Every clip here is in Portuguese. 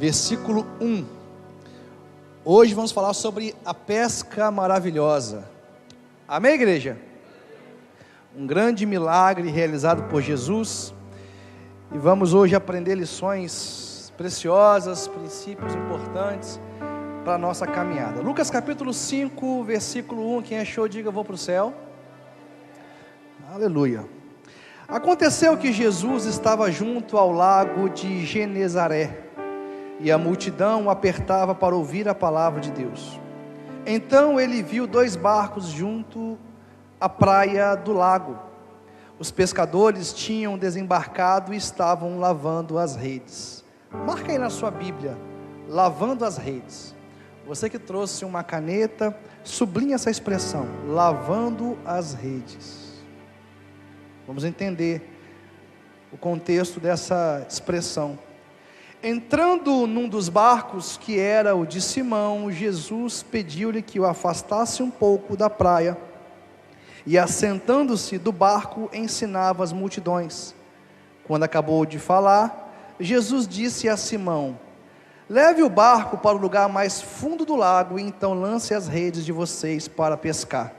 versículo 1. Hoje vamos falar sobre a pesca maravilhosa. Amém, igreja? Um grande milagre realizado por Jesus. E vamos hoje aprender lições preciosas, princípios importantes para a nossa caminhada. Lucas capítulo 5, versículo 1. Quem achou, diga: vou para o céu. Aleluia. Aconteceu que Jesus estava junto ao lago de Genezaré, e a multidão o apertava para ouvir a palavra de Deus. Então ele viu 2 barcos junto à praia do lago. Os pescadores tinham desembarcado e estavam lavando as redes. Marca aí na sua Bíblia, lavando as redes. Você que trouxe uma caneta, sublinha essa expressão, lavando as redes. Vamos entender o contexto dessa expressão. Entrando num dos barcos, que era o de Simão, Jesus pediu-lhe que o afastasse um pouco da praia, e assentando-se do barco, ensinava as multidões. Quando acabou de falar, Jesus disse a Simão: leve o barco para o lugar mais fundo do lago, e então lance as redes de vocês para pescar.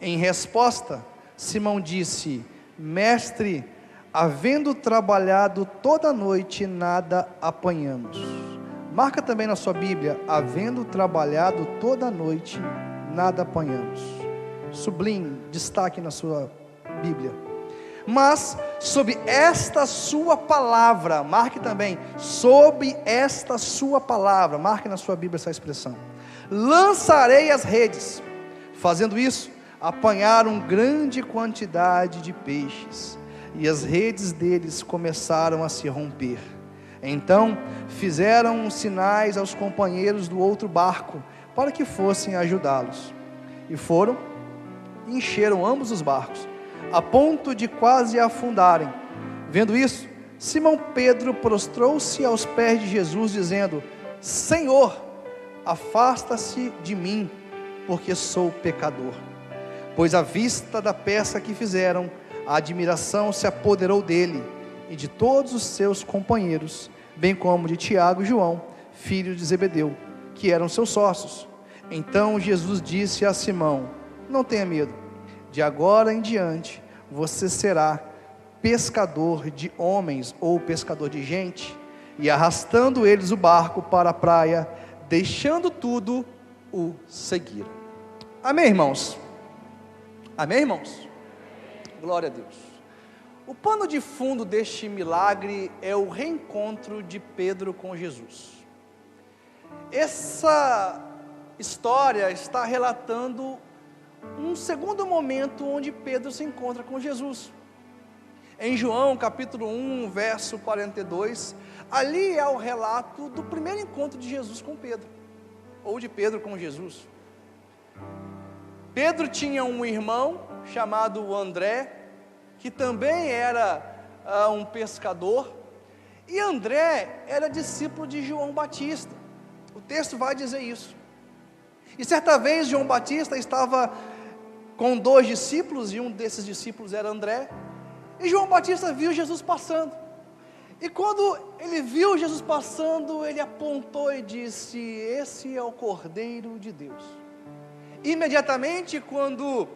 Em resposta, Simão disse: mestre, havendo trabalhado toda a noite, nada apanhamos. Marca também na sua Bíblia, havendo trabalhado toda a noite, nada apanhamos. Sublinhe, destaque na sua Bíblia. Mas, sob esta sua palavra, marque também, sob esta sua palavra, marque na sua Bíblia essa expressão, lançarei as redes. Fazendo isso, apanharam grande quantidade de peixes, e as redes deles começaram a se romper. Então fizeram sinais aos companheiros do outro barco, para que fossem ajudá-los. E foram, e encheram ambos os barcos, a ponto de quase afundarem. Vendo isso, Simão Pedro prostrou-se aos pés de Jesus, dizendo: Senhor, afasta-se de mim, porque sou pecador. Pois à vista da pesca que fizeram, a admiração se apoderou dele e de todos os seus companheiros, bem como de Tiago e João, filhos de Zebedeu, que eram seus sócios. Então Jesus disse a Simão: não tenha medo, de agora em diante você será pescador de homens, ou pescador de gente. E arrastando eles o barco para a praia, deixando tudo, o seguiram. Amém, irmãos? Amém, irmãos? Glória a Deus. O pano de fundo deste milagre é o reencontro de Pedro com Jesus. Essa história está relatando um segundo momento onde Pedro se encontra com Jesus. Em João capítulo 1, verso 42, ali é o relato do primeiro encontro de Jesus com Pedro, ou de Pedro com Jesus. Pedro tinha um irmão chamado André, que também era um pescador, e André era discípulo de João Batista. O texto vai dizer isso. E certa vez João Batista estava com 2 discípulos, e um desses discípulos era André, e João Batista viu Jesus passando. E quando ele viu Jesus passando, ele apontou e disse: esse é o Cordeiro de Deus. Imediatamente, quando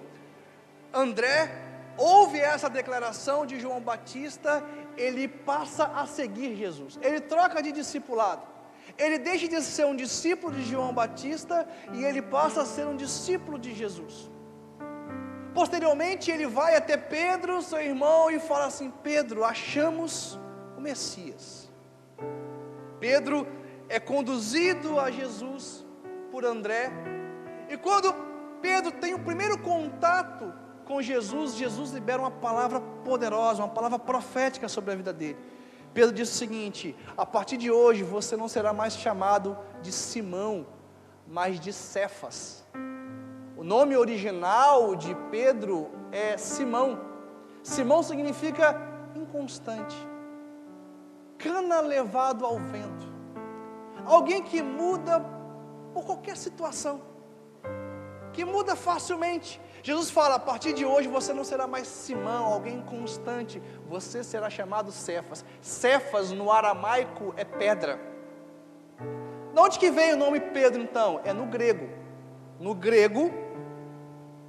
André ouve essa declaração de João Batista, ele passa a seguir Jesus. Ele troca de discipulado. Ele deixa de ser um discípulo de João Batista e ele passa a ser um discípulo de Jesus. Posteriormente, ele vai até Pedro, seu irmão, e fala assim: Pedro, achamos o Messias. Pedro é conduzido a Jesus por André. E quando Pedro tem o primeiro contato com Jesus, Jesus libera uma palavra poderosa, uma palavra profética sobre a vida dele. Pedro diz o seguinte: a partir de hoje você não será mais chamado de Simão, mas de Cefas. O nome original de Pedro é Simão. Simão significa inconstante, cana levado ao vento, alguém que muda por qualquer situação, que muda facilmente. Jesus fala: a partir de hoje você não será mais Simão, alguém inconstante, você será chamado Cefas. Cefas no aramaico é pedra. De onde que vem o nome Pedro então? É no grego. No grego,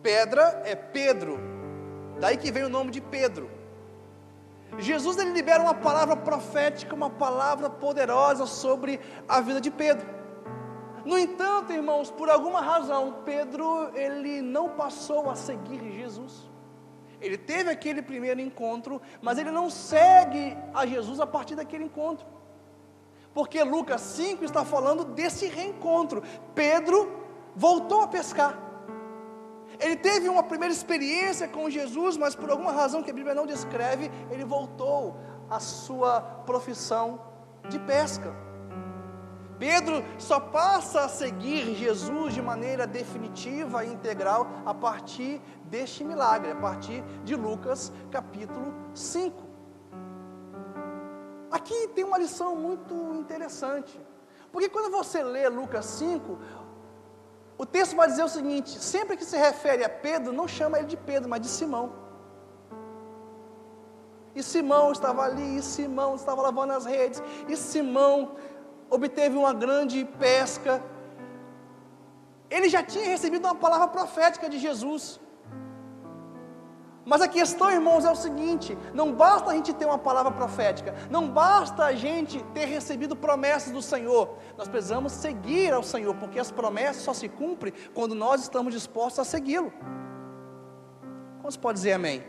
pedra é Pedro. Daí que vem o nome de Pedro. Jesus, ele libera uma palavra profética, uma palavra poderosa sobre a vida de Pedro. No entanto, irmãos, por alguma razão, Pedro, ele não passou a seguir Jesus. Ele teve aquele primeiro encontro, mas ele não segue a Jesus a partir daquele encontro. Porque Lucas 5 está falando desse reencontro. Pedro voltou a pescar. Ele teve uma primeira experiência com Jesus, mas por alguma razão que a Bíblia não descreve, ele voltou à sua profissão de pesca. Pedro só passa a seguir Jesus de maneira definitiva e integral a partir deste milagre, a partir de Lucas capítulo 5. Aqui tem uma lição muito interessante, porque quando você lê Lucas 5, o texto vai dizer o seguinte: sempre que se refere a Pedro, não chama ele de Pedro, mas de Simão. E Simão estava ali, e Simão estava lavando as redes, e Simão obteve uma grande pesca. Ele já tinha recebido uma palavra profética de Jesus. Mas a questão, irmãos, é o seguinte: não basta a gente ter uma palavra profética, não basta a gente ter recebido promessas do Senhor, nós precisamos seguir ao Senhor, porque as promessas só se cumprem quando nós estamos dispostos a segui-lo. Quantos podem dizer amém?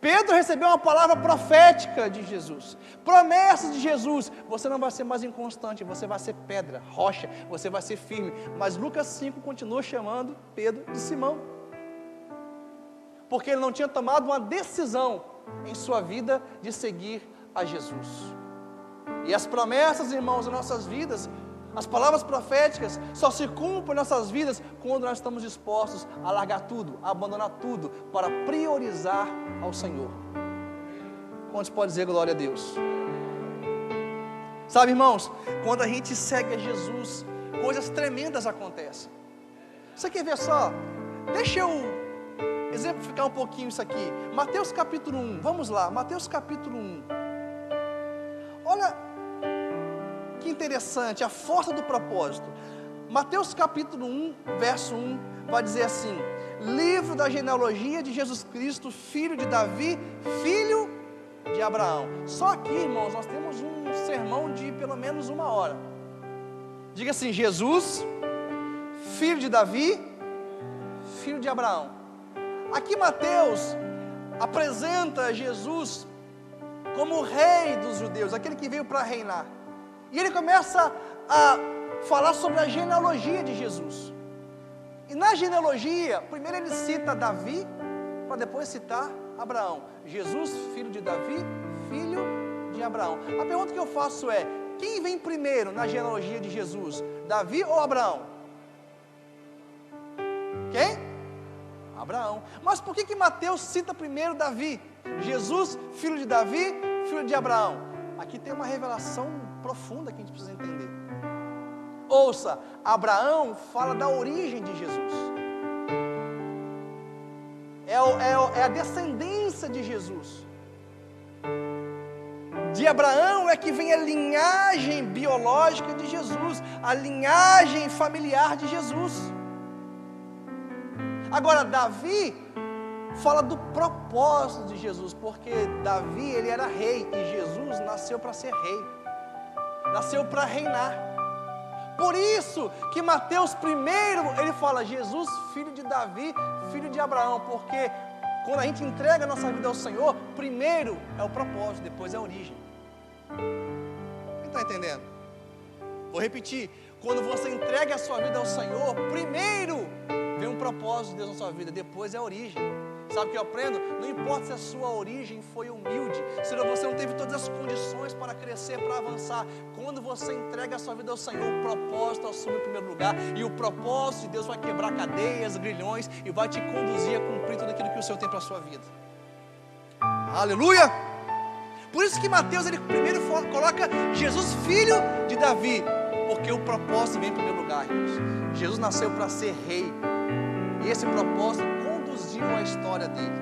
Pedro recebeu uma palavra profética de Jesus, promessas de Jesus. Você não vai ser mais inconstante, você vai ser pedra, rocha, você vai ser firme. Mas Lucas 5 continua chamando Pedro de Simão, porque ele não tinha tomado uma decisão em sua vida de seguir a Jesus. E as promessas, irmãos, das nossas vidas, as palavras proféticas só se cumprem em nossas vidas quando nós estamos dispostos a largar tudo, a abandonar tudo, para priorizar ao Senhor. Quantos podem dizer glória a Deus? Sabe, irmãos, quando a gente segue a Jesus, coisas tremendas acontecem. Você quer ver só? Deixa eu exemplificar um pouquinho isso aqui. Mateus capítulo 1, vamos lá, Mateus capítulo 1. Olha que interessante, a força do propósito. Mateus capítulo 1, verso 1, vai dizer assim: livro da genealogia de Jesus Cristo, filho de Davi, filho de Abraão. Só aqui, irmãos, nós temos um sermão de pelo menos 1 hora. Diga assim: Jesus, filho de Davi, filho de Abraão. Aqui Mateus apresenta Jesus como o rei dos judeus, aquele que veio para reinar. E ele começa a falar sobre a genealogia de Jesus. E na genealogia, primeiro ele cita Davi, para depois citar Abraão. Jesus, filho de Davi, filho de Abraão. A pergunta que eu faço é: quem vem primeiro na genealogia de Jesus? Davi ou Abraão? Quem? Abraão. Mas por que Mateus cita primeiro Davi? Jesus, filho de Davi, filho de Abraão. Aqui tem uma revelação profunda que a gente precisa entender. Ouça, Abraão fala da origem de Jesus. É a descendência de Jesus. De Abraão é que vem a linhagem biológica de Jesus, a linhagem familiar de Jesus. Agora, Davi fala do propósito de Jesus, porque Davi, ele era rei, e Jesus nasceu para ser rei, nasceu para reinar. Por isso que Mateus primeiro, ele fala Jesus, filho de Davi, filho de Abraão, porque quando a gente entrega a nossa vida ao Senhor, primeiro é o propósito, depois é a origem. Quem está entendendo? Vou repetir: quando você entrega a sua vida ao Senhor, primeiro vem um propósito de Deus na sua vida, depois é a origem. Sabe o que eu aprendo? Não importa se a sua origem foi humilde, se você não teve todas as condições para crescer, para avançar. Quando você entrega a sua vida ao Senhor, o propósito assume o primeiro lugar, e o propósito de Deus vai quebrar cadeias, grilhões, e vai te conduzir a cumprir tudo aquilo que o Senhor tem para a sua vida. Aleluia! Por isso que Mateus, ele primeiro coloca Jesus, filho de Davi, porque o propósito vem em primeiro lugar, irmãos. Jesus nasceu para ser rei, e esse propósito conduziu a história dele.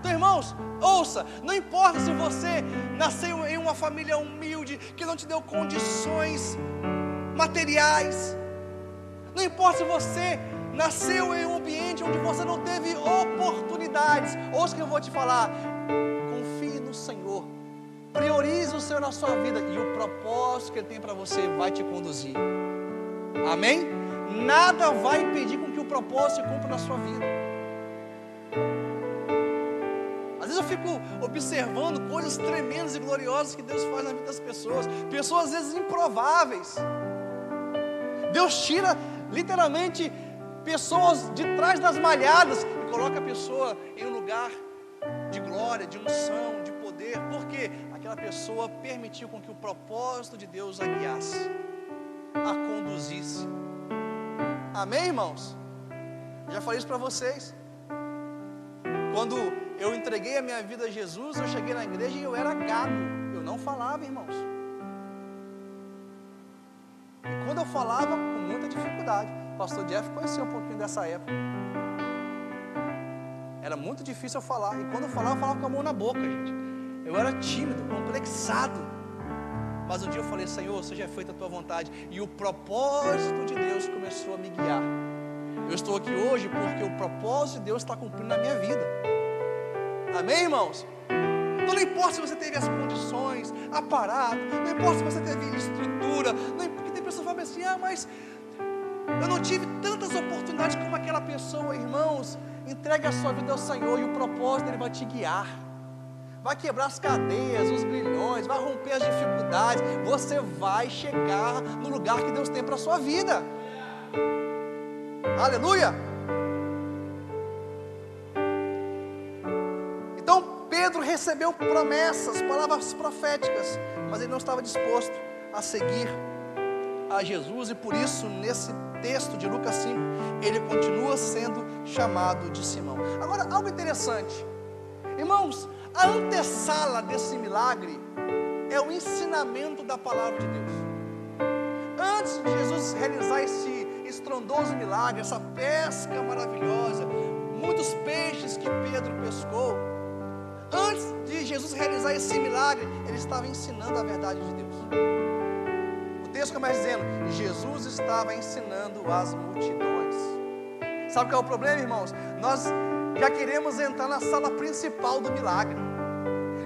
Então, irmãos, ouça, não importa se você nasceu em uma família humilde, que não te deu condições materiais, não importa se você nasceu em um ambiente onde você não teve oportunidades, ouça o que eu vou te falar, confie no Senhor, priorize o Senhor na sua vida, e o propósito que Ele tem para você vai te conduzir, amém? Nada vai impedir com que o propósito se cumpra na sua vida. Às vezes eu fico observando coisas tremendas e gloriosas que Deus faz na vida das pessoas, pessoas às vezes improváveis. Deus tira literalmente pessoas de trás das malhadas e coloca a pessoa em um lugar de glória, de unção, de poder, porque aquela pessoa permitiu com que o propósito de Deus a guiasse, a conduzisse. Amém, irmãos? Já falei isso para vocês. Quando eu entreguei a minha vida a Jesus, eu cheguei na igreja e eu era gago, eu não falava, irmãos. E quando eu falava, com muita dificuldade. O pastor Jeff conhecia um pouquinho dessa época. Era muito difícil eu falar, e quando eu falava com a mão na boca, gente. Eu era tímido, complexado. Mas um dia eu falei, Senhor, seja feita a tua vontade. E o propósito de Deus começou a me guiar. Eu estou aqui hoje porque o propósito de Deus está cumprindo na minha vida. Amém, irmãos? Então não importa se você teve as condições, aparato, não importa se você teve estrutura, não importa, porque tem pessoas que falam assim, mas eu não tive tantas oportunidades como aquela pessoa. Irmãos, entregue a sua vida ao Senhor e o propósito dele vai te guiar. Vai quebrar as cadeias, os grilhões, vai romper as dificuldades. Você vai chegar no lugar que Deus tem para a sua vida. Aleluia! Então Pedro recebeu promessas, palavras proféticas, mas ele não estava disposto a seguir a Jesus, e por isso nesse texto de Lucas 5, ele continua sendo chamado de Simão. Agora, algo interessante, irmãos, a antessala desse milagre é o ensinamento da palavra de Deus. Antes de Jesus realizar esse estrondoso milagre, essa pesca maravilhosa, muitos peixes que Pedro pescou, antes de Jesus realizar esse milagre, ele estava ensinando a verdade de Deus. O texto começa dizendo, Jesus estava ensinando as multidões. Sabe qual é o problema, irmãos? Nós já queremos entrar na sala principal do milagre,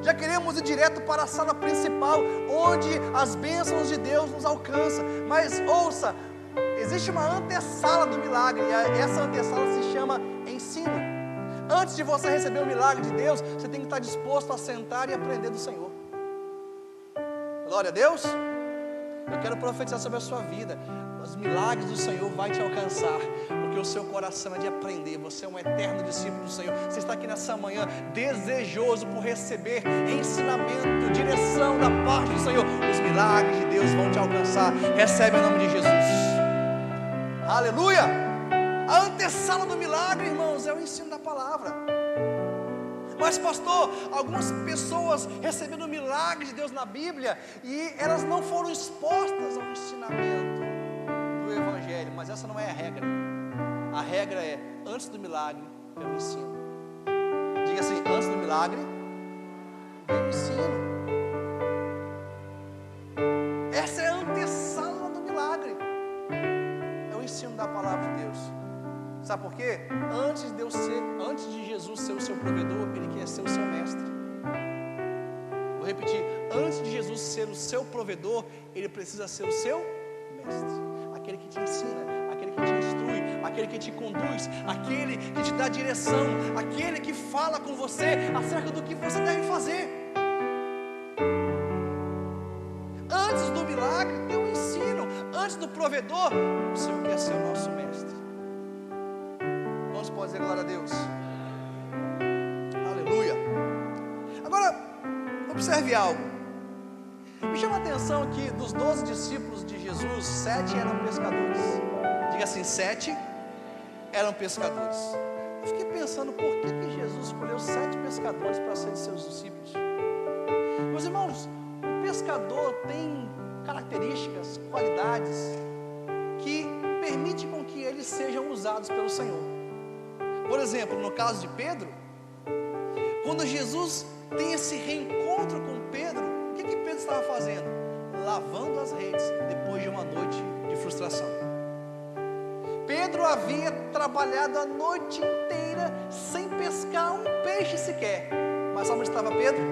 já queremos ir direto para a sala principal, onde as bênçãos de Deus nos alcançam. Mas ouça, existe uma antessala do milagre, e essa antessala se chama ensino. Antes de você receber o milagre de Deus, você tem que estar disposto a sentar e aprender do Senhor. Glória a Deus. Eu quero profetizar sobre a sua vida. Os milagres do Senhor vão te alcançar, porque o seu coração é de aprender. Você é um eterno discípulo do Senhor. Você está aqui nessa manhã desejoso por receber ensinamento, direção da parte do Senhor. Os milagres de Deus vão te alcançar. Recebe em nome de Jesus. Aleluia! A antessala do milagre, irmãos, é o ensino da palavra. Mas pastor, algumas pessoas receberam o milagre de Deus na Bíblia e elas não foram expostas ao ensinamento do Evangelho. Mas essa não é a regra. A regra é, antes do milagre vem o ensino. Diga assim, antes do milagre vem o ensino. Essa é a antessala do milagre. É o ensino da palavra de Deus. Sabe por quê? Antes de Jesus ser o seu provedor, Ele quer ser o seu mestre. Vou repetir, antes de Jesus ser o seu provedor, Ele precisa ser o seu mestre. Aquele que te ensina, aquele que te instrui, aquele que te conduz, aquele que te dá direção, aquele que fala com você acerca do que você deve fazer. Antes do milagre tem o ensino, antes do provedor, o Senhor quer ser o nosso mestre. Pode dizer glória a Deus. Aleluia. Agora, observe algo. Me chama a atenção que dos 12 discípulos de Jesus, 7 eram pescadores. Diga assim, 7 eram pescadores. Eu fiquei pensando, por que Jesus escolheu 7 pescadores para serem seus discípulos? Meus irmãos, o pescador tem características, qualidades que permitem com que eles sejam usados pelo Senhor. Por exemplo, no caso de Pedro, Quando Jesus tem esse reencontro com Pedro, o que Pedro estava fazendo? Lavando as redes, depois de uma noite de frustração. Pedro havia trabalhado a noite inteira, sem pescar um peixe sequer. Mas onde estava Pedro?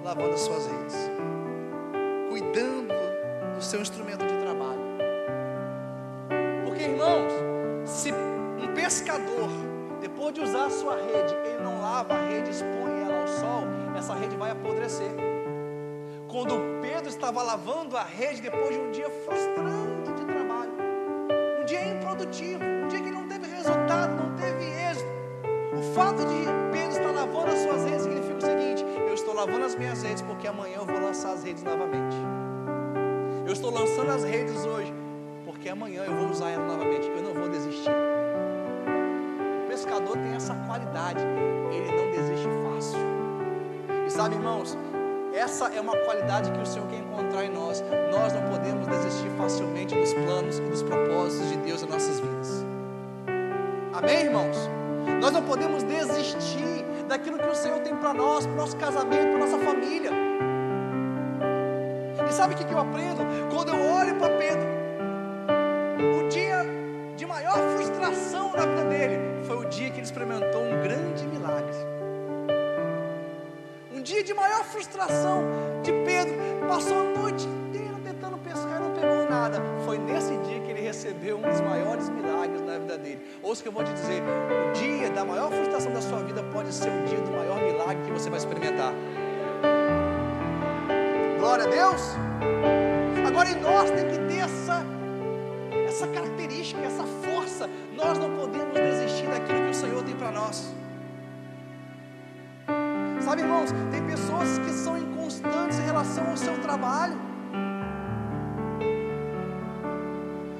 Lavando as suas redes, cuidando do seu instrumento de trabalho. Porque, irmãos, se um pescador, depois de usar a sua rede, ele não lava a rede, expõe ela ao sol, essa rede vai apodrecer. Quando Pedro estava lavando a rede, depois de um dia frustrante de trabalho, um dia improdutivo, um dia que não teve resultado, não teve êxito, o fato de Pedro estar lavando as suas redes significa o seguinte: eu estou lavando as minhas redes porque amanhã eu vou lançar as redes novamente. Eu estou lançando as redes hoje porque amanhã eu vou usar elas novamente, eu não vou desistir. O pescador tem essa qualidade, ele não desiste fácil. E sabe, irmãos, essa é uma qualidade que o Senhor quer encontrar em nós. Nós não podemos desistir facilmente dos planos e dos propósitos de Deus em nossas vidas. Amém, irmãos? Nós não podemos desistir daquilo que o Senhor tem para nós, para o nosso casamento, para a nossa família. E sabe o que eu aprendo? Quando eu olho para Pedro, o dia de maior frustração na vida dele foi o dia que ele experimentou um grande milagre. Um dia de maior frustração de Pedro, passou a noite inteira tentando pescar e não pegou nada. Foi nesse dia que ele recebeu um dos maiores milagres na vida dele. Ouça o que eu vou te dizer: o dia da maior frustração da sua vida pode ser o dia do maior milagre que você vai experimentar. Glória a Deus. Agora, em nós tem que ter essa característica, essa força. Nós não podemos desistir daquilo que o Senhor tem para nós. Sabe, irmãos, tem pessoas que são inconstantes em relação ao seu trabalho.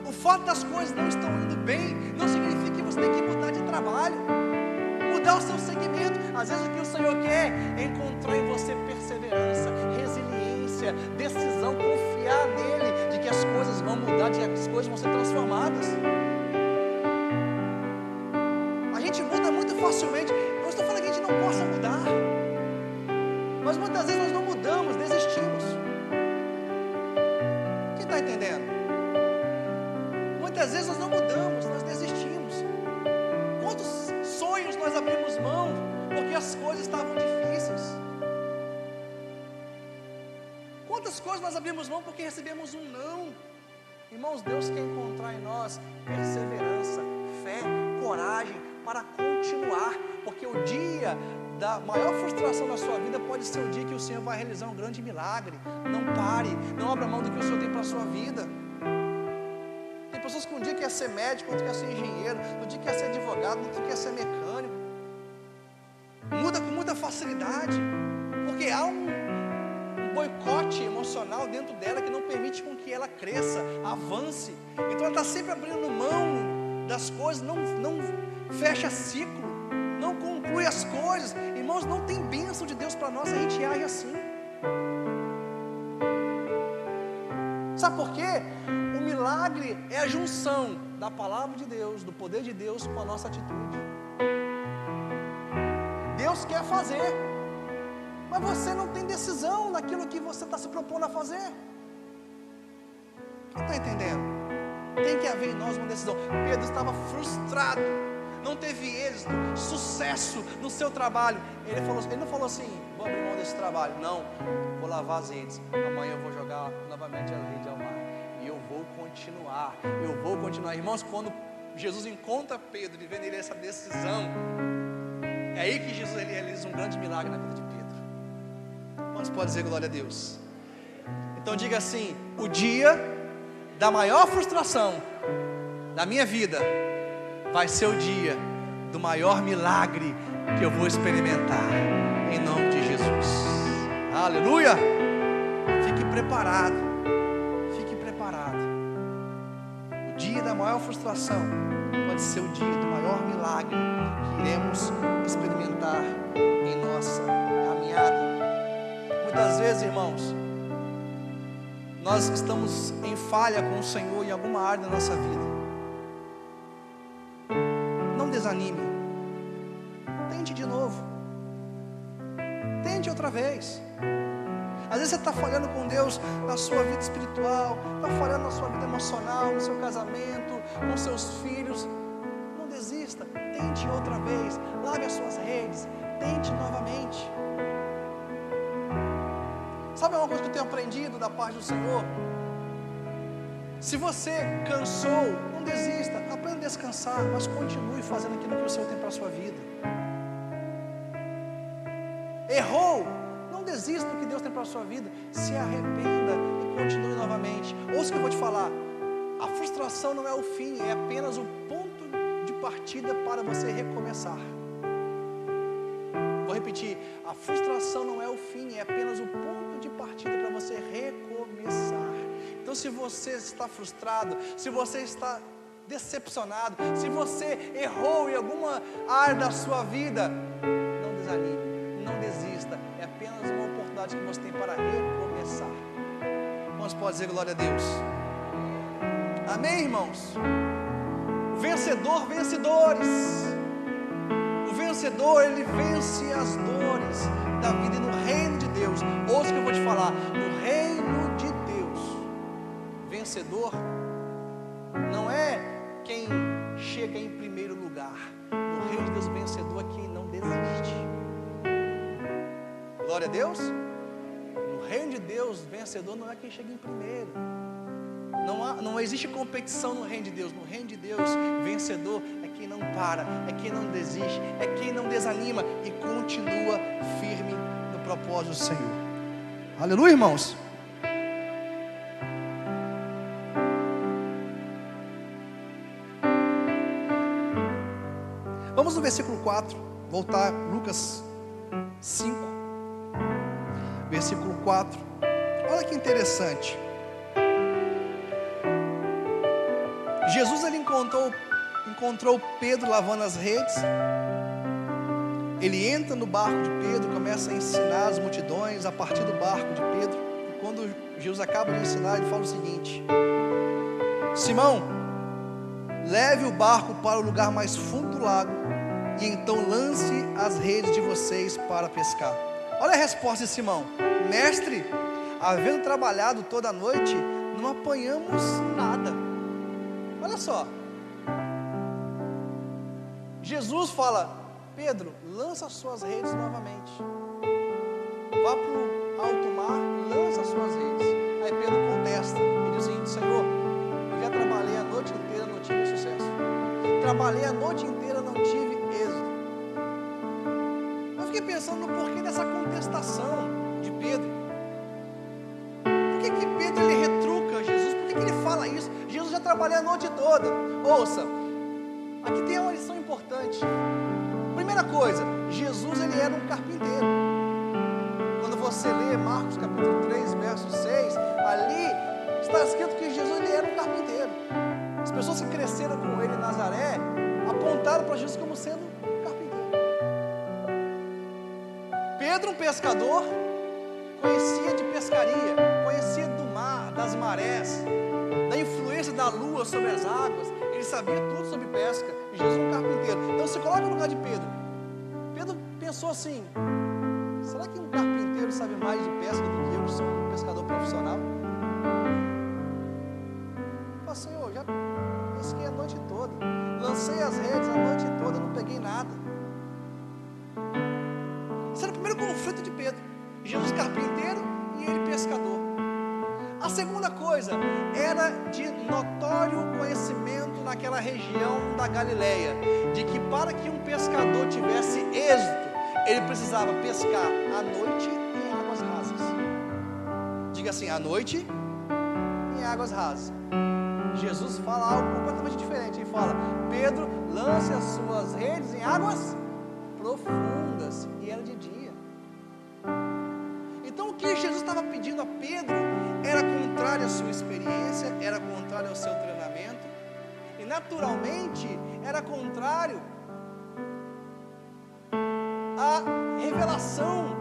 O fato das coisas não estão indo bem não significa que você tem que mudar de trabalho, mudar o seu segmento. Às vezes o que o Senhor quer é encontrar em você perseverança, resiliência, decisão, confiar nele, de que as coisas vão mudar, de que as coisas vão ser transformadas. A gente muda muito facilmente. Eu não estou falando que a gente não possa mudar, mas muitas vezes nós não mudamos, desistimos. Quem está entendendo? Muitas vezes nós não mudamos, nós desistimos. Quantos sonhos nós abrimos mão porque as coisas estavam difíceis? Quantas coisas nós abrimos mão porque recebemos um não? Irmãos, Deus quer encontrar em nós perseverança, fé, coragem para continuar, porque o dia da maior frustração da sua vida pode ser o dia que o Senhor vai realizar um grande milagre. Não pare, não abra mão do que o Senhor tem para a sua vida. Tem pessoas que um dia quer ser médico, outro quer ser engenheiro, outro dia quer ser advogado, outro quer ser mecânico. Muda com muita facilidade, porque há um boicote emocional dentro dela que não permite com que ela cresça, avance. Então ela está sempre abrindo mão das coisas, não fecha ciclo, não conclui as coisas. Irmãos, não tem bênção de Deus para nós, a gente age assim. Sabe por quê? O milagre é a junção da palavra de Deus, do poder de Deus com a nossa atitude. Deus quer fazer, mas você não tem decisão naquilo que você está se propondo a fazer. Quem está entendendo? Tem que haver em nós uma decisão. Pedro estava frustrado, não teve êxito, sucesso no seu trabalho. Ele não falou assim: vou abrir mão desse trabalho. Não, vou lavar as redes. Amanhã eu vou jogar novamente as redes ao mar. E eu vou continuar. Irmãos, quando Jesus encontra Pedro e vê nele essa decisão, é aí que Jesus ele realiza um grande milagre na vida de Pedro. Quantos podem dizer glória a Deus? Então diga assim: o dia da maior frustração da minha vida vai ser o dia do maior milagre que eu vou experimentar, em nome de Jesus. Aleluia! Fique preparado, fique preparado. O dia da maior frustração pode ser o dia do maior milagre que iremos experimentar em nossa caminhada. Muitas vezes, irmãos, nós estamos em falha com o Senhor em alguma área da nossa vida. Não desanime, tente de novo. Tente outra vez. Às vezes você está falhando com Deus na sua vida espiritual, está falhando na sua vida emocional, no seu casamento, com seus filhos. Não desista, tente outra vez, lave as suas redes, tente novamente. Sabe uma coisa que eu tenho aprendido da parte do Senhor? Se você cansou, não desista, aprenda a descansar, mas continue fazendo aquilo que o Senhor tem para a sua vida. Errou, não desista do que Deus tem para a sua vida, se arrependa e continue novamente. Ouça o que eu vou te falar, a frustração não é o fim, é apenas o ponto de partida para você recomeçar. Vou repetir, a frustração não é o fim, é apenas o ponto de partida para você recomeçar. Então, se você está frustrado, se você está decepcionado, se você errou em alguma área da sua vida, não desanime, não desista, é apenas uma oportunidade que você tem para recomeçar. Irmãos, pode dizer glória a Deus? Amém, irmãos? Vencedor, vencedores. O vencedor, ele vence as dores da vida. E no reino de Deus, ouça o que eu vou te falar, no reino de Deus, vencedor não é quem chega em primeiro lugar. No reino de Deus, vencedor é quem não desiste. Glória a Deus. No reino de Deus, vencedor não é quem chega em primeiro. Não existe competição no reino de Deus. No reino de Deus, vencedor é quem não para, é quem não desiste, é quem não desanima e continua firme no propósito do Senhor. Aleluia, irmãos. Vamos no versículo 4, voltar Lucas 5, versículo 4. Olha que interessante. Jesus, ele encontrou Pedro lavando as redes. Ele entra no barco de Pedro, começa a ensinar as multidões a partir do barco de Pedro. E quando Jesus acaba de ensinar, ele fala o seguinte: Simão, leve o barco para o lugar mais fundo do lago, e então lance as redes de vocês para pescar. Olha a resposta de Simão: Mestre, havendo trabalhado toda a noite, não apanhamos nada. Olha só, Jesus fala: Pedro, lança as suas redes novamente, vá para o alto mar, lança as suas redes. Aí Pedro contesta, ele diz o seguinte: Senhor, eu já trabalhei a noite inteira, não tive sucesso. Trabalhei a noite inteira, não tive êxito. Eu fiquei pensando no porquê dessa contestação de Pedro. Por que Pedro ele retruca Jesus? Por que ele fala isso? Jesus já trabalhou a noite toda. Ouça, aqui tem uma lição importante. Primeira coisa, Jesus ele era um carpinteiro. Quando você lê Marcos capítulo 3, verso 6, ali está escrito que Jesus ele era um carpinteiro. As pessoas que cresceram com ele em Nazaré apontaram para Jesus como sendo um carpinteiro. Pedro, um pescador, conhecia de pescaria, conhecia do mar, das marés, da influência da lua sobre as águas. Ele sabia tudo sobre pesca. E Jesus é um carpinteiro. Então se coloca no lugar de Pedro. Pedro pensou assim: será que um carpinteiro sabe mais de pesca do que eu, que sou um pescador profissional? Ele falou: Senhor, já pesquei a noite toda, lancei as redes a noite toda, não peguei nada. Esse era o primeiro conflito de Pedro. Jesus carpinteiro e ele pescador. A segunda coisa, era de notório conhecimento naquela região da Galileia, de que para que um pescador tivesse êxito, ele precisava pescar à noite em águas rasas. Diga assim: à noite em águas rasas. Jesus fala algo completamente diferente. Ele fala: Pedro, lance as suas redes em águas profundas. E era de dia. Então o que Jesus estava pedindo a Pedro era contrário à sua experiência, era contrário ao seu treinamento, e naturalmente era contrário à revelação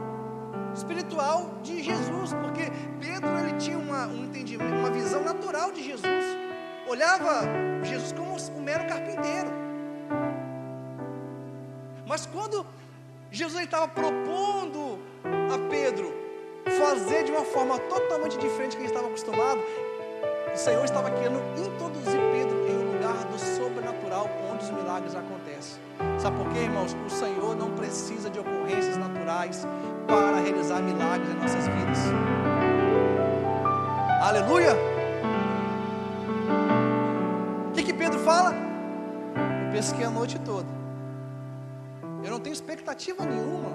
espiritual de Jesus, porque Pedro ele tinha um entendimento, uma visão natural de Jesus, olhava Jesus como um mero carpinteiro. Mas quando Jesus estava propondo a Pedro fazer de uma forma totalmente diferente do que ele estava acostumado. O Senhor estava querendo introduzir Pedro em um lugar do sobrenatural, onde os milagres acontecem. Sabe por quê, irmãos? O Senhor não precisa de ocorrências naturais para realizar milagres em nossas vidas. Aleluia! O que Pedro fala? Eu pesquei a noite toda. Eu não tenho expectativa nenhuma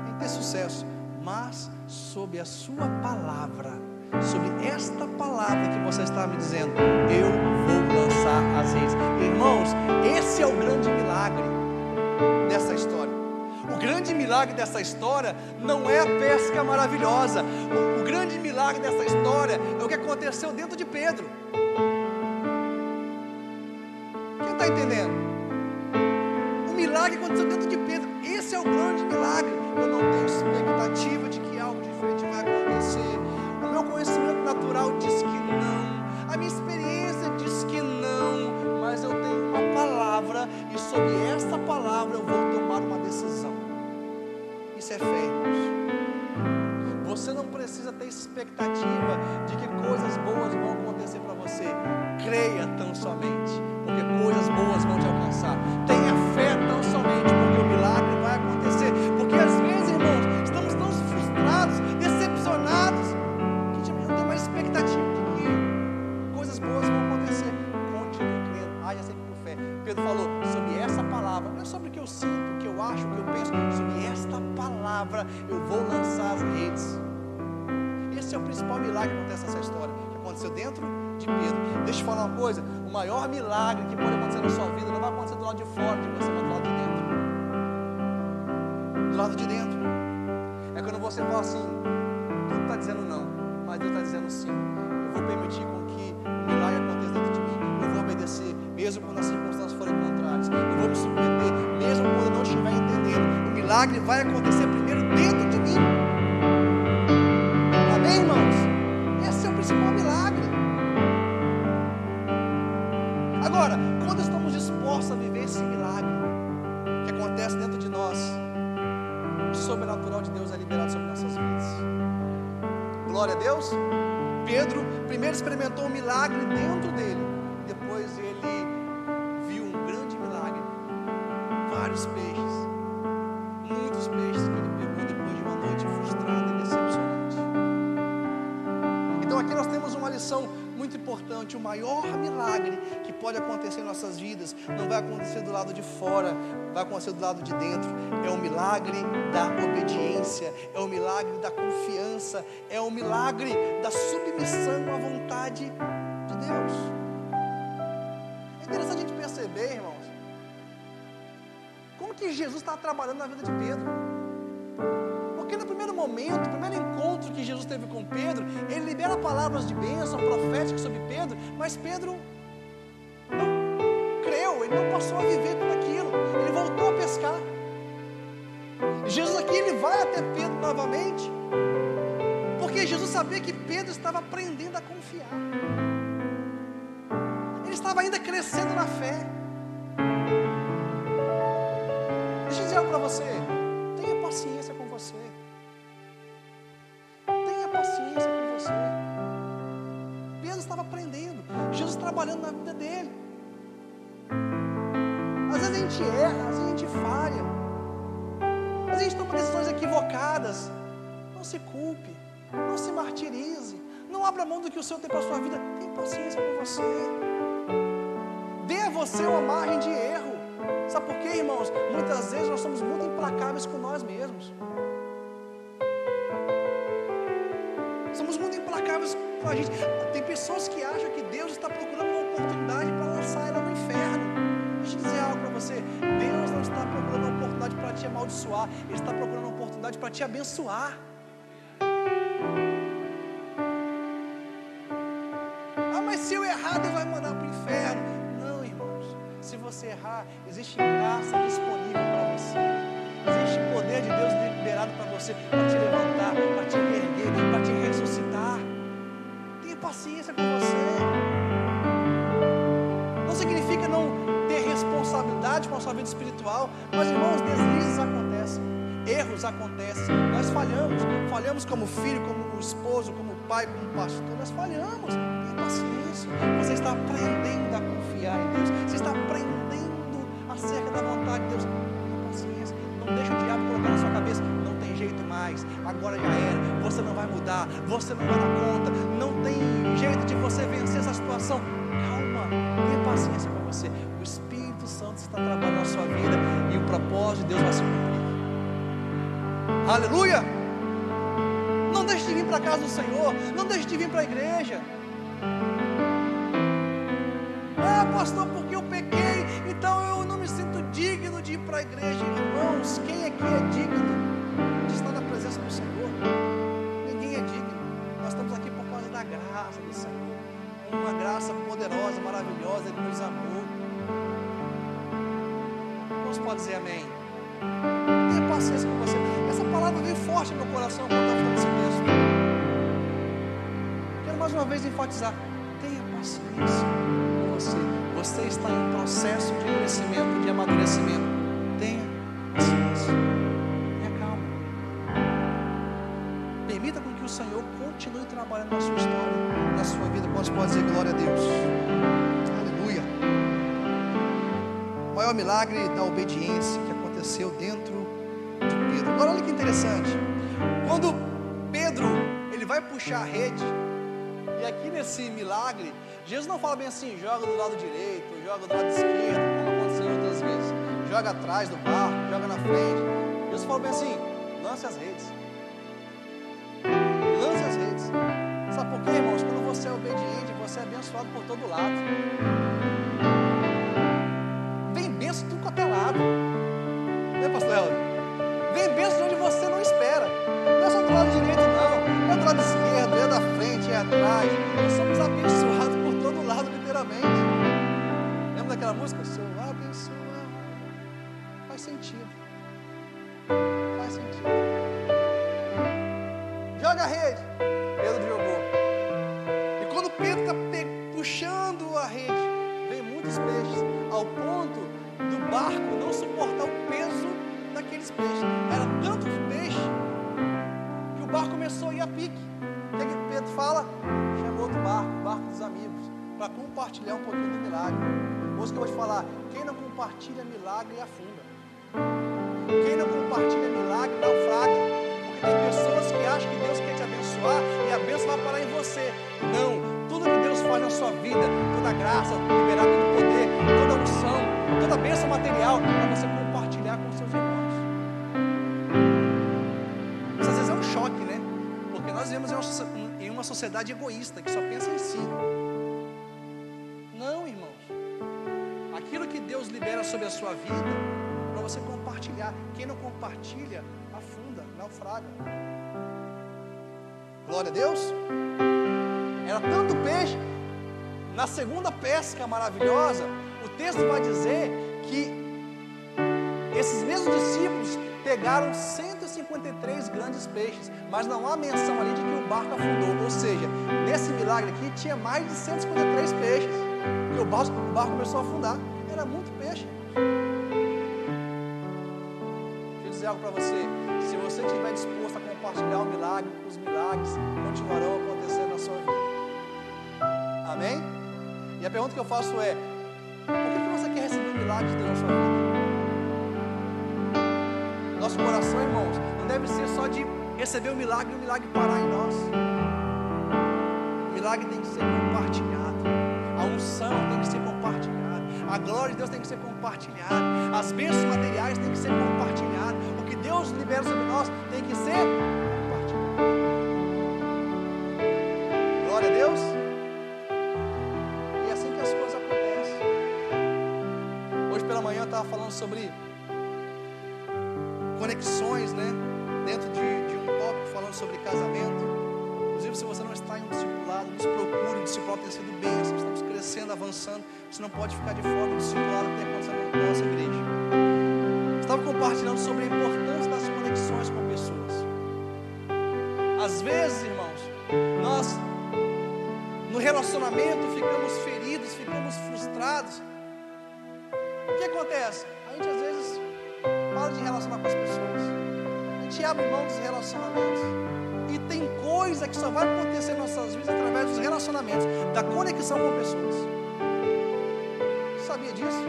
em ter sucesso, mas sob a sua palavra, sobre esta palavra que você está me dizendo, eu vou lançar as redes. Irmãos, esse é o grande milagre dessa história. O grande milagre dessa história não é a pesca maravilhosa. O grande milagre dessa história é o que aconteceu dentro de Pedro. Quem está entendendo? O milagre aconteceu dentro de Pedro. Esse é o grande milagre. Eu não tenho expectativa de que algo diferente vai acontecer. O meu conhecimento natural diz que não. A minha experiência diz que não. Mas eu tenho uma palavra, e sobre essa palavra eu vou tomar uma decisão. Isso é fé, irmãos. Você não precisa ter expectativa de que coisas boas vão acontecer para você. Creia tão somente, porque coisas boas vão te alcançar. Tenha fé tão somente, porque o milagre vai acontecer. Porque às vezes, irmãos, estamos tão frustrados, decepcionados, que a gente não tem mais expectativa de que coisas boas vão acontecer. Continue crendo, haja sempre por fé. Pedro falou sobre essa palavra, não é sobre o que eu sinto, o que eu acho, o que eu penso, sobre esta palavra eu vou lançar as redes. Esse é o principal milagre que acontece nessa história, que aconteceu dentro de Pedro. Deixa eu falar uma coisa, o maior milagre que pode acontecer na sua vida não vai acontecer do lado de fora de você, mas do lado de dentro. Do lado de dentro. É quando você fala assim, tudo está dizendo não, mas Deus está dizendo sim. Eu vou permitir com que o milagre aconteça dentro de mim. Eu vou obedecer, mesmo quando as circunstâncias forem contrárias. Eu vou me submeter, mesmo quando eu não estiver entendendo. O milagre vai acontecer primeiro dentro de mim. Amém, irmãos? Esse é o principal milagre. Agora, quando estamos dispostos a viver esse milagre que acontece dentro de nós, o sobrenatural de Deus é liberado sobre nossas vidas. Glória a Deus. Pedro primeiro experimentou um milagre dentro dele, depois ele viu um grande milagre, vários peixes, muitos peixes que ele pegou depois de uma noite frustrada e decepcionante. Então aqui nós temos uma lição muito importante. O maior milagre que pode acontecer em nossas vidas não vai acontecer do lado de fora, vai acontecer do lado de dentro. É o milagre da obediência, é o milagre da confiança, é o milagre da submissão à vontade de Deus. É interessante a gente perceber, irmãos, como que Jesus estava trabalhando na vida de Pedro. Porque no primeiro momento, no primeiro encontro que Jesus teve com Pedro, ele libera palavras de bênção proféticas sobre Pedro, mas Pedro não creu, ele não passou a viver tudo aquilo, ele voltou a pescar. Jesus aqui, ele vai até Pedro novamente, porque Jesus sabia que Pedro estava aprendendo a confiar, ele estava ainda crescendo na fé. Deixa eu dizer algo para você, tenha paciência com você. Tenha paciência com você. Pedro estava aprendendo, Jesus trabalhando na vida dele. Às vezes a gente erra, às vezes a gente falha, às vezes a gente toma decisões equivocadas. Não se culpe, não se martirize, não abra mão do que o Senhor tem para a sua vida. Tenha paciência com você. Dê a você uma margem de erro. Sabe por quê, irmãos? Muitas vezes nós somos muito implacáveis com nós mesmos. Somos muito implacáveis com a gente. Tem pessoas que acham que Deus está procurando uma oportunidade para lançar ela no inferno. Deixa eu dizer algo para você. Deus não está procurando uma oportunidade para te amaldiçoar. Ele está procurando uma oportunidade para te abençoar. Ah, mas se eu errar, Deus vai me mandar para o inferno. Não, irmãos. Se você errar, existe graça disponível para você. Existe poder de Deus liberado para você, para te levantar, para te reerguer, para te ressuscitar. Tenha paciência com você. Não significa não ter responsabilidade responsabilidade com a sua vida espiritual. Mas, irmãos, deslizes acontecem, erros acontecem, nós falhamos como filho, como esposo, como pai, como pastor, nós falhamos. Tenha paciência, você está aprendendo a confiar em Deus, você está aprendendo acerca da vontade de Deus. Tenha paciência, não deixe o diabo colocar na sua cabeça, não tem jeito mais, agora já era, você não vai mudar, você não vai dar conta, não tem jeito de você vencer essa situação. Calma, tenha paciência com você, o Espírito Santo está trabalhando na sua vida e o propósito de Deus vai se cumprir. Aleluia! Não deixe de vir para a casa do Senhor, não deixe de vir para a igreja. Ah, pastor, porque eu pequei, então eu não me sinto digno de ir para a igreja. Irmãos, quem aqui é digno de estar na presença do Senhor? Ninguém é digno. Nós estamos aqui por causa da graça do Senhor, uma graça poderosa, maravilhosa. Ele nos amou. Irmãos, pode dizer amém? Tenha paciência com você. Essa palavra veio forte no meu coração quando eu estava falando esse texto. Quero mais uma vez enfatizar: tenha paciência com você. Você está em um processo de crescimento, de amadurecimento. Tenha paciência. Tenha calma. Permita com que o Senhor continue trabalhando na sua história, na sua vida. Quantos podem dizer glória a Deus? Aleluia. O maior milagre da obediência que aconteceu dentro de Pedro. Agora olha que interessante. Quando Pedro ele vai puxar a rede, e aqui nesse milagre, Jesus não fala bem assim, joga do lado direito, joga do lado esquerdo, como aconteceu outras vezes, joga atrás do barco, joga na frente. Jesus fala bem assim, lance as redes. Lance as redes. Sabe por quê, irmãos? Quando você é obediente, você é abençoado por todo lado. Vem bênção de tudo quanto é lado. Né, pastor Helder? Vem bênção de onde você não espera. Não é só do lado direito, não. É do lado esquerdo, é da frente, é atrás. Nós somos abençoados por todo lado, literalmente. Lembra daquela música? Sou abençoado. Faz sentido. Faz sentido. Joga a rede. Pedro jogou. E quando Pedro está puxando a rede, vem muitos peixes, ao ponto do barco não suportar o peso daqueles peixes. Era tanto peixe que o barco começou a ir a pique. O que Pedro fala? Chamou outro barco, o barco dos amigos, para compartilhar um pouquinho do milagre. Moço, que eu vou te falar, quem não compartilha milagre afunda. Quem não compartilha milagre naufraga. Porque tem pessoas que acham que Deus quer te abençoar e a bênção vai parar em você. Não, tudo que Deus faz na sua vida, toda graça, liberar todo poder, toda unção, toda bênção material, é para você compartilhar com seus irmãos. Isso às vezes é um choque, né? Porque nós vivemos em uma sociedade egoísta, que só pensa em si. Não, irmãos. Aquilo que Deus libera sobre a sua vida, para você compartilhar. Quem não compartilha, afunda, naufraga. Glória a Deus. Era tanto peixe. Na segunda pesca maravilhosa, o texto vai dizer que esses mesmos discípulos pegaram 153 grandes peixes, mas não há menção ali de que o barco afundou. Ou seja, nesse milagre aqui tinha mais de 153 peixes, e o barco começou a afundar. Era muito peixe. Deixa eu dizer algo para você: se você estiver disposto a compartilhar o milagre, os milagres continuarão acontecendo na sua vida. Amém? E a pergunta que eu faço é: por que você quer receber o milagre de Deus na sua vida? Nosso coração, irmãos, não deve ser só de receber o milagre e o milagre parar em nós. O milagre tem que ser compartilhado. A unção tem que ser compartilhada. A glória de Deus tem que ser compartilhada. As bênçãos materiais tem que ser compartilhado. O que Deus libera sobre nós tem que ser compartilhado. Glória a Deus. E é assim que as coisas acontecem. Hoje pela manhã eu estava falando sobre conexões, né? Dentro de um tópico falando sobre casamento. Inclusive, se você não está em um discipulado, nos procure. O discipulado tem sido bênção. Estamos crescendo, avançando. Você não pode ficar de fora do discipulado que tem acontecido na nossa igreja. Estava compartilhando sobre a importância das conexões com pessoas. Às vezes, irmãos, nós no relacionamento ficamos feridos, ficamos frustrados, O que acontece? A gente às vezes para de relacionar com as pessoas, a gente abre mão dos relacionamentos, e tem coisa que só vai acontecer em nossas vidas através dos relacionamentos, da conexão com pessoas. Você sabia disso?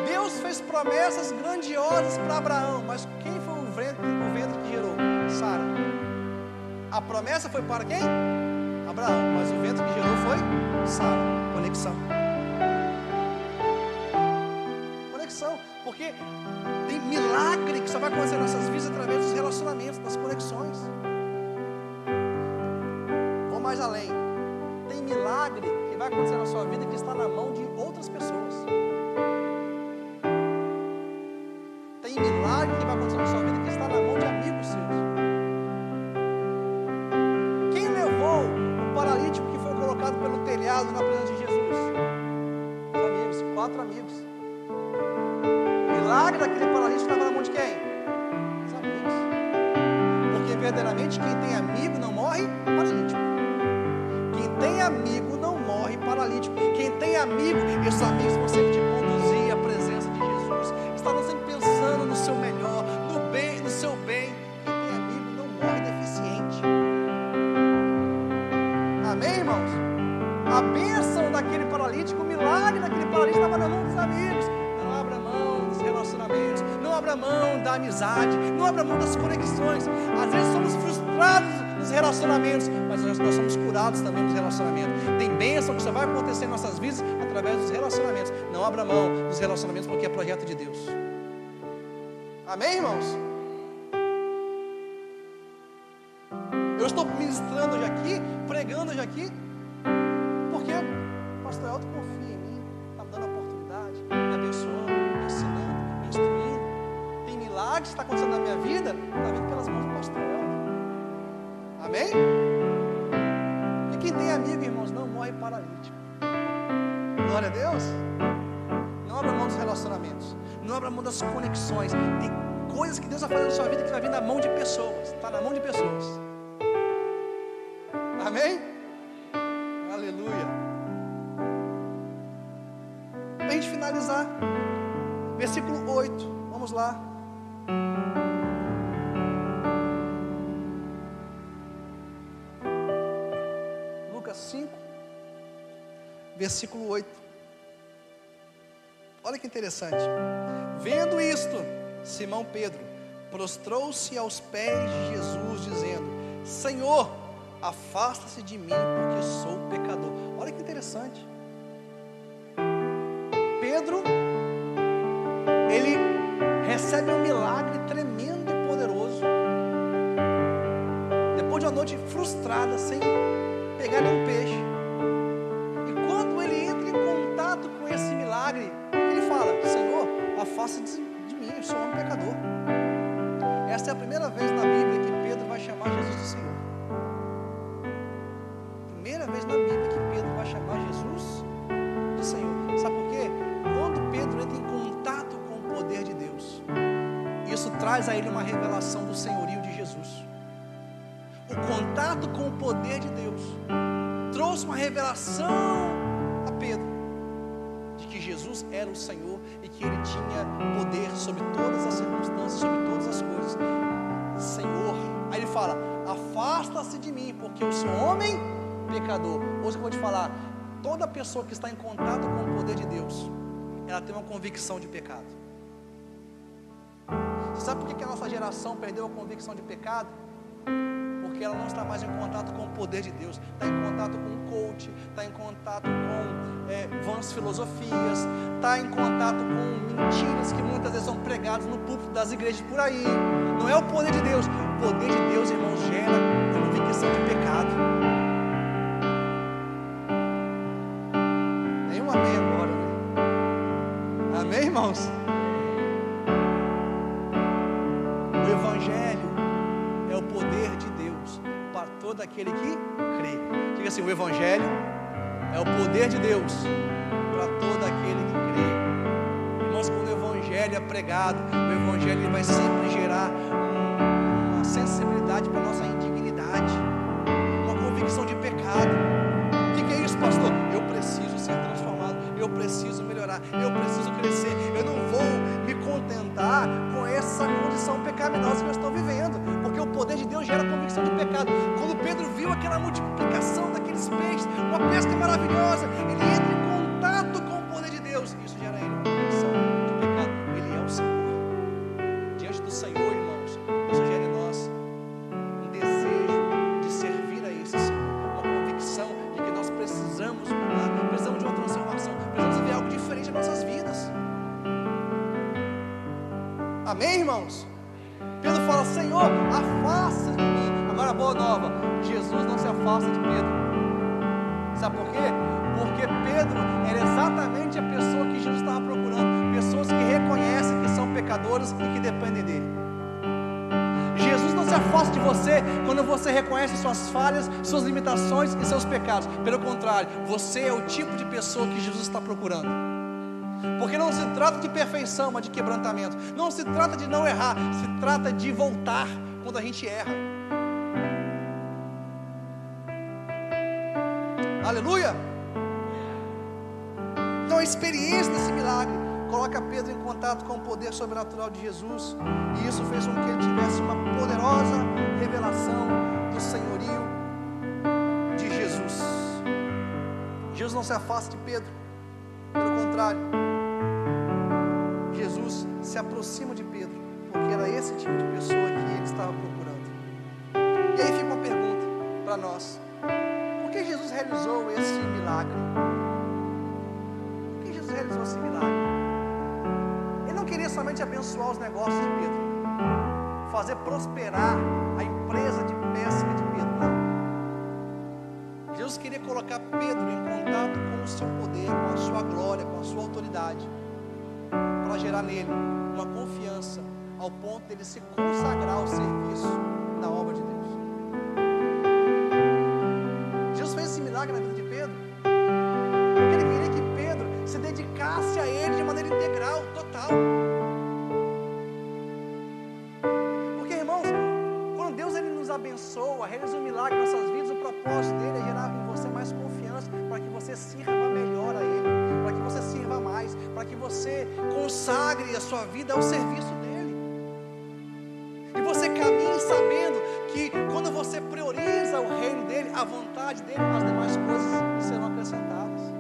Deus fez promessas grandiosas para Abraão, mas quem foi o ventre que gerou? Sara. A promessa foi para quem? Abraão, mas o ventre que gerou foi Sara. Conexão. Conexão, porque tem milagre que só vai acontecer em nossas vidas através dos relacionamentos, das conexões. Vou mais além. Tem milagre que vai acontecer na sua vida que está na mão de outras pessoas. Tem milagre que vai acontecer na sua vida que está na mão de amigos seus. Quem levou o paralítico que foi colocado pelo telhado na presença de Jesus? Os amigos, 4 amigos. O milagre daquele paralítico estava na mão de quem? Os amigos. Porque verdadeiramente quem tem amigo não morre paralítico. Quem tem amigo não morre paralítico. Quem tem amigo, esses amigos vão sempre te conduzir à presença de Jesus. Está sempre pensando no seu melhor, no bem, no seu bem. Quem tem amigo não morre deficiente. Amém, irmãos? A bênção daquele paralítico, o milagre daquele paralítico estava na mão dos amigos. Não abra mão dos relacionamentos, não abra mão da amizade, não abra mão das conexões. Às vezes somos frustrados nos relacionamentos, mas nós somos curados também nos relacionamentos. Tem bênção que só vai acontecer em nossas vidas através dos relacionamentos. Não abra mão dos relacionamentos, porque é projeto de Deus. Amém, irmãos? Eu estou ministrando hoje aqui, pregando hoje aqui, porque o pastor Elton confia em mim, está me dando a oportunidade, me abençoando, me ensinando, me instruindo. Tem milagres que está acontecendo na minha vida, está vindo pelas mãos do pastor Elton. Amém? E quem tem amigo, irmãos, não morre paralítico. Glória a Deus. Não abra mão dos relacionamentos, não abra mão das conexões. Tem coisas que Deus vai fazer na sua vida que vai vir na mão de pessoas. Está na mão de pessoas. Amém? Aleluia. Para a gente finalizar, versículo 8, vamos lá. Lucas 5, versículo 8. Olha que interessante. Vendo isto, Simão Pedro prostrou-se aos pés de Jesus, dizendo: Senhor, afasta-se de mim, porque sou pecador. Olha que interessante. Pedro, ele recebe um milagre tremendo e poderoso, depois de uma noite frustrada, sem pegar nenhum peixe. E quando ele entra em contato com esse milagre, ele fala: Senhor, afasta-se de mim, eu sou um pecador. Essa é a primeira vez na Bíblia que Pedro vai chamar Jesus de Senhor. Primeira vez na Bíblia que Pedro vai chamar Jesus de Senhor. Sabe por quê? Quando Pedro entra em contato com o poder de Deus, isso traz a ele uma revelação do senhorio de Jesus. O contato com o poder de Deus trouxe uma revelação a Pedro de que Jesus era o Senhor e que ele tinha poder sobre todas as circunstâncias, sobre todas as coisas. Senhor. Aí ele fala: afasta-se de mim, porque eu sou homem pecador. Hoje eu vou te falar, toda pessoa que está em contato com o poder de Deus, ela tem uma convicção de pecado. Você sabe por que a nossa geração perdeu a convicção de pecado? Porque ela não está mais em contato com o poder de Deus. Está em contato com o coach, está em contato com vãs filosofias, está em contato com mentiras que muitas vezes são pregadas no púlpito das igrejas por aí. Não é o poder de Deus. O poder de Deus, irmãos, gera convicção de pecado. Nenhum amém agora, né? Amém, irmãos? O Evangelho é o poder de Deus para todo aquele que crê. Diga assim: o Evangelho é o poder de Deus para todo aquele que crê. Irmãos, quando o Evangelho é pregado, o Evangelho ele vai sempre gerar uma sensibilidade para a nossa indignidade, uma convicção de pecado. O que é isso, pastor? Eu preciso ser transformado, eu preciso melhorar. pecaminosas que eu estou vivendo, porque o poder de Deus gera convicção de pecado. Quando Pedro viu aquela multiplicação daqueles peixes, uma pesca maravilhosa, ele entra em contato com o poder de Deus, e isso gera ele uma convicção de pecado. Ele é o Senhor. Diante do Senhor, irmãos, isso gera em nós um desejo de servir a esse Senhor, uma convicção de que nós precisamos mudar, precisamos de uma transformação, precisamos ver algo diferente nas nossas vidas. Amém, irmãos? Pedro fala: Senhor, afasta de mim. Agora a boa nova: Jesus não se afasta de Pedro. Sabe por quê? Porque Pedro era exatamente a pessoa que Jesus estava procurando, pessoas que reconhecem que são pecadores e que dependem dele. Jesus não se afasta de você quando você reconhece suas falhas, suas limitações e seus pecados. Pelo contrário, você é o tipo de pessoa que Jesus está procurando. Porque não se trata de perfeição, mas de quebrantamento. Não se trata de não errar, se trata de voltar quando a gente erra. Aleluia! Então a experiência desse milagre coloca Pedro em contato com o poder sobrenatural de Jesus, e isso fez com que ele tivesse uma poderosa revelação do senhorio de Jesus. Jesus não se afasta de Pedro, pelo contrário, Jesus se aproxima de Pedro, porque era esse tipo de pessoa que ele estava procurando. E aí fica uma pergunta para nós: por que Jesus realizou esse milagre? Por que Jesus realizou esse milagre? Ele não queria somente abençoar os negócios de Pedro, fazer prosperar a empresa de pesca de Pedro, não. Jesus queria colocar Pedro em contato com o seu poder, com a sua glória, com a sua autoridade, para gerar nele uma confiança ao ponto dele se consagrar ao serviço na obra de Deus. Jesus fez esse milagre na vida de Pedro porque ele queria que Pedro se dedicasse a ele de maneira integral, total. Porque, irmãos, quando Deus ele nos abençoa, realiza um milagre em nossas vidas, o propósito dele é gerar em você mais confiança, para que você sirva melhor a ele, para que você sirva mais, para que você consagre a sua vida ao serviço dele, e você caminhe sabendo que quando você prioriza o reino dele, a vontade dele, as demais coisas serão acrescentadas.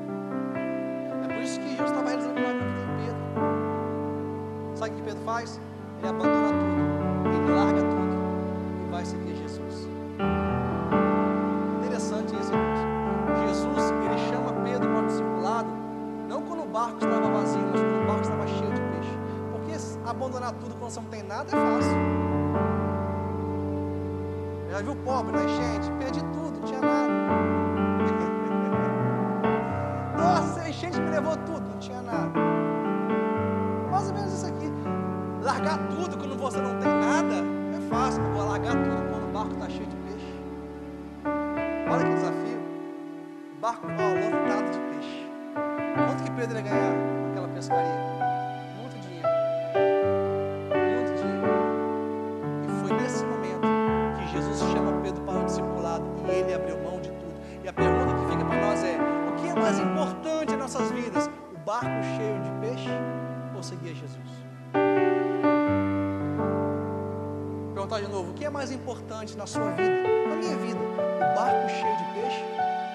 É por isso que Jesus estava realizando milagre na vida de Pedro. Sabe o que Pedro faz? Ele abandona tudo, ele larga tudo e vai seguir Jesus. Interessante isso, irmãos. Jesus, ele chama Pedro para o discipulado, não quando o barco estava vazio, mas quando o barco estava cheio de peixe. Porque abandonar tudo quando você não tem nada é fácil. Já viu o pobre na enchente? Perdi tudo, não tinha nada. Nossa, a enchente me levou tudo, não tinha nada. Mais ou menos isso aqui. Largar tudo quando você não tem nada é fácil. Agora largar tudo quando o barco está cheio de peixe. Olha que desafio. O barco lotado de peixe. Quanto que Pedro ia ganhar naquela pescaria? Muito dinheiro. Muito dinheiro. E foi nesse momento que Jesus chama Pedro para um discipulado, e ele abriu mão de tudo. E a pergunta que fica para nós é: o que é mais importante em nossas vidas? O barco cheio de peixe ou seguir Jesus? Vou perguntar de novo: o que é mais importante na sua vida, na minha vida? O barco cheio de peixe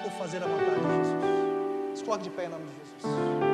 ou fazer a vontade de Jesus? Se coloque de pé em nome de Jesus.